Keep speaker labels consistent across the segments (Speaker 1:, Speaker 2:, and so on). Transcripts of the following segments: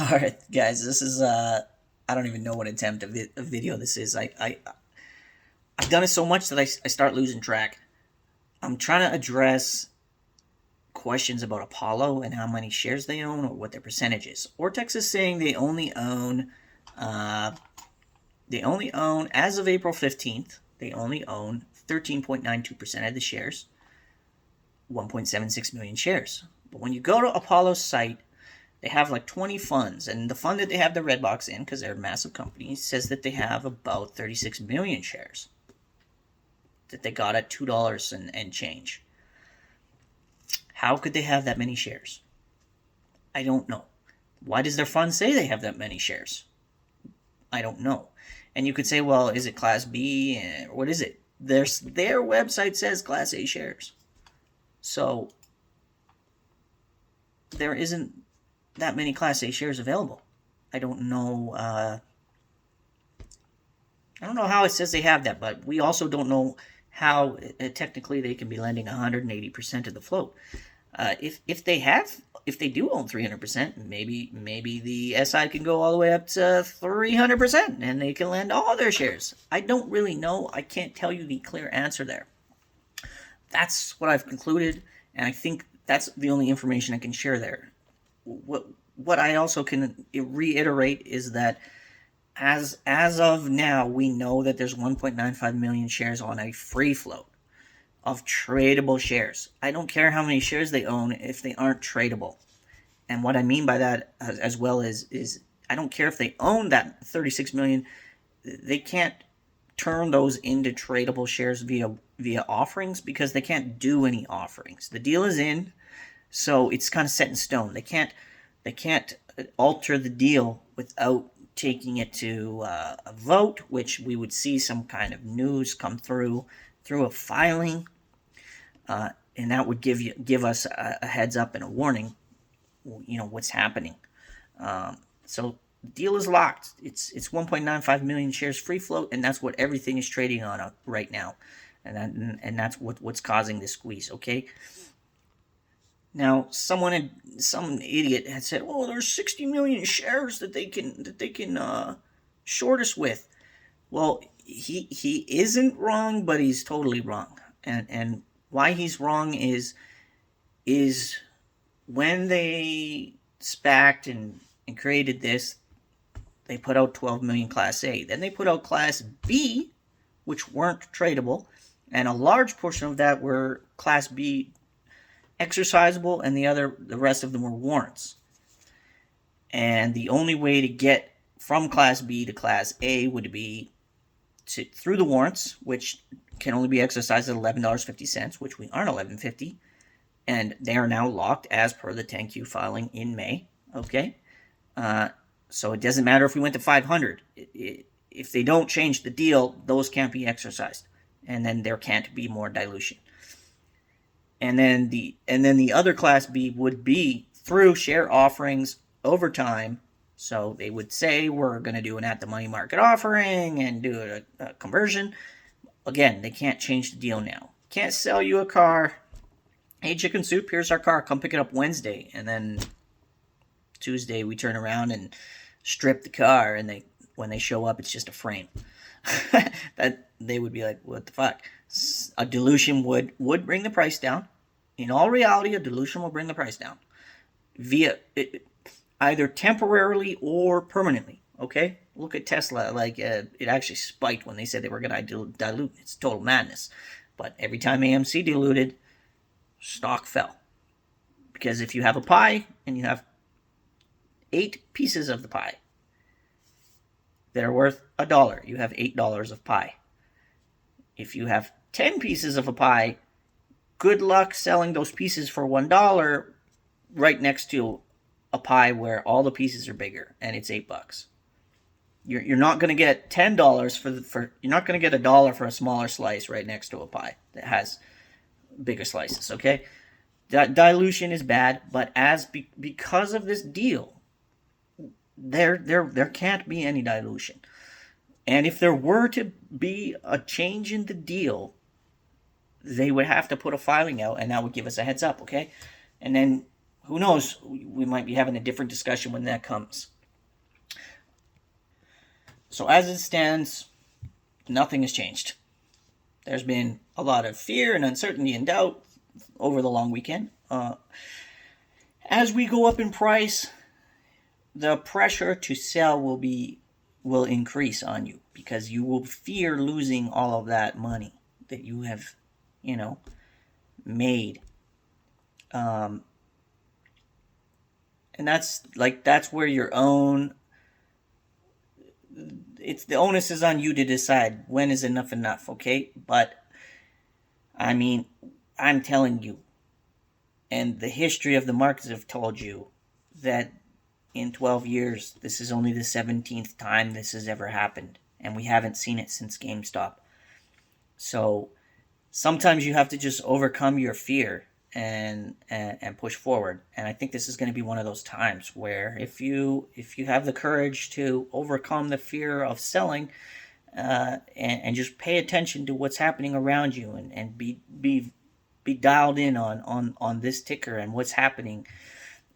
Speaker 1: Alright, guys, this is, I don't even know what attempt of a video this is. I've done it so much that I start losing track. I'm trying to address questions about Apollo and how many shares they own or what their percentage is. Ortex is saying uh, as of April 15th, they only own 13.92% of the shares, 1.76 million shares. But when you go to Apollo's site, they have like 20 funds, and the fund that they have the red box in, because they're a massive company, says that they have about 36 million shares that they got at $2 and change. How could they have that many shares? I don't know. Why does their fund say they have that many shares? I don't know. And you could say, well, is it Class B? What is it? Their website says Class A shares. So there isn't that many Class A shares available. I don't know. I don't know how it says they have that, but we also don't know how technically they can be lending 180% of the float. If they do own 300%, maybe the SI can go all the way up to 300%, and they can lend all their shares. I don't really know. I can't tell you the clear answer there. That's what I've concluded, and I think that's the only information I can share there. What I also can reiterate is that as of now, we know that there's 1.95 million shares on a free float of tradable shares. I don't care how many shares they own if they aren't tradable. And what I mean by that as well is I don't care if they own that 36 million, they can't turn those into tradable shares via offerings because they can't do any offerings. The deal is in, so it's kind of set in stone. They can't alter the deal without taking it to a vote, which we would see some kind of news come through a filing, and that would give us a heads up and a warning, what's happening. So the deal is locked. It's 1.95 million shares free float, and that's what everything is trading on right now, and that's what's causing this squeeze. Okay. Now, some idiot had said, "Oh, there's 60 million shares that they can short us with." Well, he isn't wrong, but he's totally wrong. And why he's wrong is when they SPACed and created this, they put out 12 million Class A. Then they put out Class B, which weren't tradable, and a large portion of that were Class B exercisable, and the rest of them were warrants. And the only way to get from Class B to Class A would be through the warrants, which can only be exercised at $11.50, which we aren't $11.50, and they are now locked as per the 10Q filing in May. Okay, so it doesn't matter if we went to 500. If they don't change the deal, those can't be exercised, and then there can't be more dilution. And then the other Class B would be through share offerings over time. So they would say, we're going to do an at-the-money market offering and do a conversion. Again, they can't change the deal now. Can't sell you a car. Hey, Chicken Soup, here's our car. Come pick it up Wednesday. And then Tuesday we turn around and strip the car. And when they show up, it's just a frame. That they would be like, what the fuck? A dilution would bring the price down. In all reality, a dilution will bring the price down via either temporarily or permanently. Okay, look at Tesla. Like it actually spiked when they said they were going to dilute. It's total madness. But every time AMC diluted, stock fell, because if you have a pie and you have 8 pieces of the pie that are worth $1, you have $8 of pie. If you have 10 pieces of a pie, good luck selling those pieces for $1 right next to a pie where all the pieces are bigger and it's $8. You're not going to get $10 you're not going to get $1 for a smaller slice right next to a pie that has bigger slices. Okay, dilution is bad, but because of this deal, there can't be any dilution. And if there were to be a change in the deal, they would have to put a filing out, and that would give us a heads up, okay? And then who knows? We might be having a different discussion when that comes. So as it stands, nothing has changed. There's been a lot of fear and uncertainty and doubt over the long weekend. As we go up in price, the pressure to sell will increase on you, because you will fear losing all of that money that you have, made. And that's where your own, it's the onus is on you to decide when is enough, okay? But I mean, I'm telling you, and the history of the markets have told you, that in 12 years, this is only the 17th time this has ever happened, and we haven't seen it since GameStop. So sometimes you have to just overcome your fear and push forward. And I think this is going to be one of those times where if you have the courage to overcome the fear of selling, and just pay attention to what's happening around you, and be dialed in on this ticker and what's happening.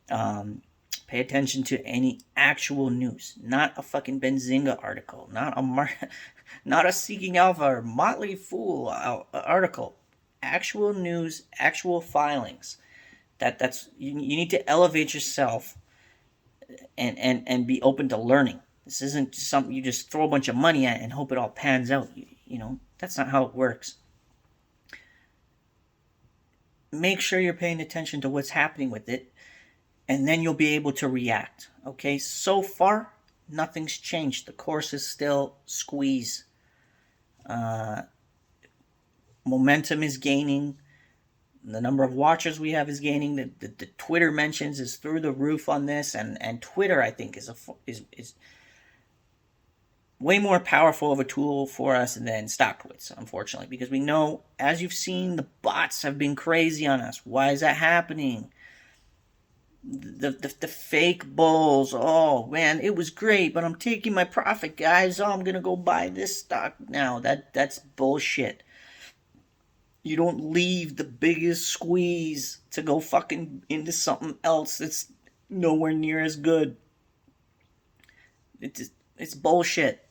Speaker 1: Pay attention to any actual news, not a fucking Benzinga article, not a Seeking Alpha or Motley Fool article. Actual news, actual filings. That's you need to elevate yourself and be open to learning. This isn't something you just throw a bunch of money at and hope it all pans out. That's not how it works. Make sure you're paying attention to what's happening with it, and then you'll be able to react. Okay, so far, nothing's changed. The course is still squeeze. Momentum is gaining. The number of watchers we have is gaining. The Twitter mentions is through the roof on this, and Twitter, I think, is way more powerful of a tool for us than StockTwits, unfortunately, because we know, as you've seen, the bots have been crazy on us. Why is that happening? The fake bulls. Oh man, it was great, but I'm taking my profit, guys. Oh, I'm gonna go buy this stock now. That's bullshit. You don't leave the biggest squeeze to go fucking into something else that's nowhere near as good. It's bullshit.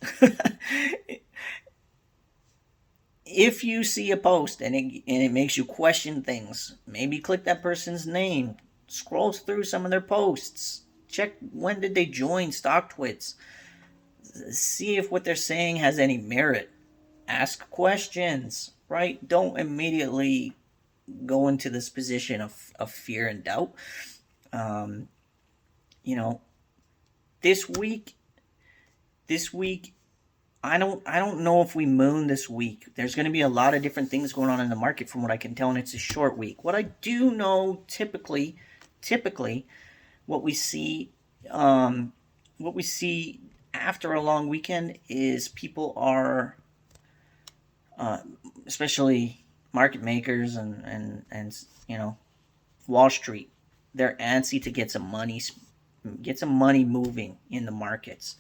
Speaker 1: If you see a post and it makes you question things, maybe click that person's name. Scroll through some of their posts. Check when did they join StockTwits. See if what they're saying has any merit. Ask questions, right? Don't immediately go into this position of fear and doubt. This week, I don't know if we moon this week. There's going to be a lot of different things going on in the market from what I can tell, and it's a short week. What I do know, typically, what we see after a long weekend is people are, especially market makers and Wall Street, they're antsy to get some money moving in the markets,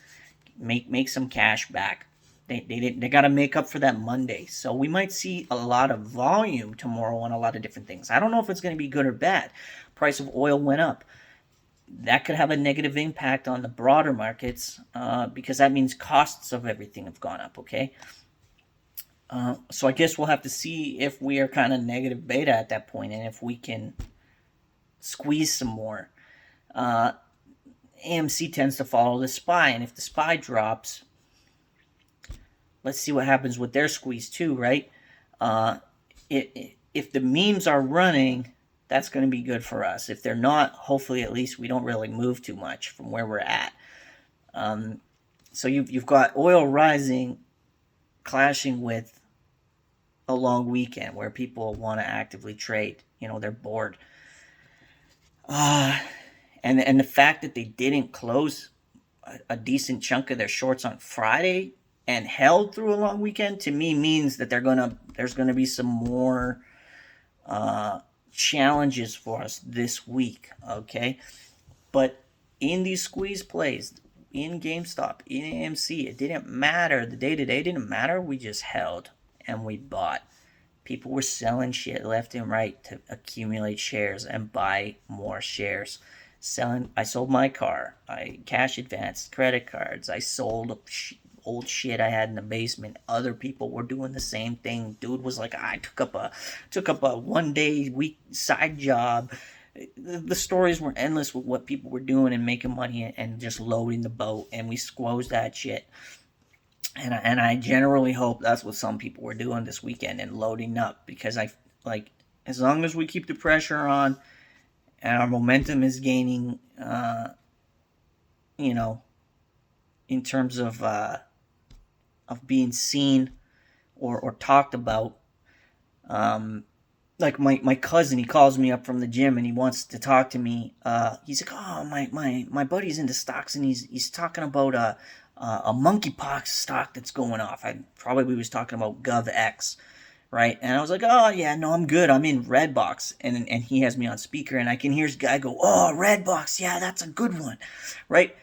Speaker 1: make some cash back. They got to make up for that Monday. So we might see a lot of volume tomorrow on a lot of different things. I don't know if it's going to be good or bad. Price of oil went up. That could have a negative impact on the broader markets, because that means costs of everything have gone up, okay? So I guess we'll have to see if we are kind of negative beta at that point, and if we can squeeze some more. AMC tends to follow the SPY, and if the SPY drops, let's see what happens with their squeeze too, right? If the memes are running, that's going to be good for us. If they're not, hopefully at least we don't really move too much from where we're at. So you've got oil rising, clashing with a long weekend where people want to actively trade. They're bored. And the fact that they didn't close a decent chunk of their shorts on Friday and held through a long weekend, to me means that there's gonna be some more challenges for us this week, okay? But in these squeeze plays, in GameStop, in AMC, it didn't matter. The day-to-day didn't matter. We just held and we bought. People were selling shit left and right to accumulate shares and buy more shares. I sold my car. I cash advanced credit cards. I sold old shit I had in the basement. Other people were doing the same thing. Dude was like, I took up a 1 day week side job. The stories were endless with what people were doing and making money and just loading the boat, and we squoze that shit. And I generally hope that's what some people were doing this weekend and loading up, because I like, as long as we keep the pressure on and our momentum is gaining, you know, in terms of being seen or talked about. Like my cousin, he calls me up from the gym and he wants to talk to me. He's like, oh, my buddy's into stocks, and he's talking about a monkeypox stock that's going off. I probably was talking about GovX, right? And I was like, oh yeah, no, I'm good. I'm in Redbox, and he has me on speaker, and I can hear his guy go, oh, Redbox, yeah, that's a good one, right?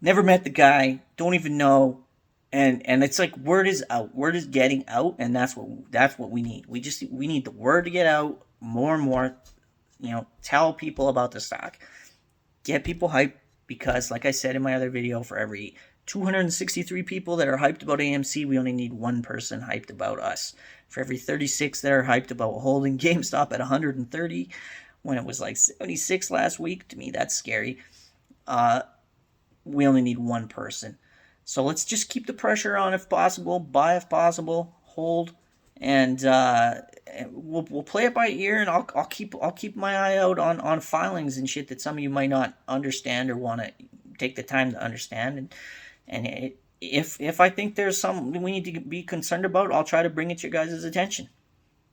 Speaker 1: Never met the guy, don't even know. And it's like, word is out. Word is getting out, and that's what we need. We need the word to get out more and more. Tell people about the stock. Get people hyped, because like I said in my other video, for every 263 people that are hyped about AMC, we only need one person hyped about us. For every 36 that are hyped about holding GameStop at 130 when it was like 76 last week, to me that's scary. We only need one person. So let's just keep the pressure on if possible, buy if possible, hold, and we'll play it by ear, and I'll keep my eye out on filings and shit that some of you might not understand or want to take the time to understand, and if I think there's something we need to be concerned about, I'll try to bring it to your guys' attention.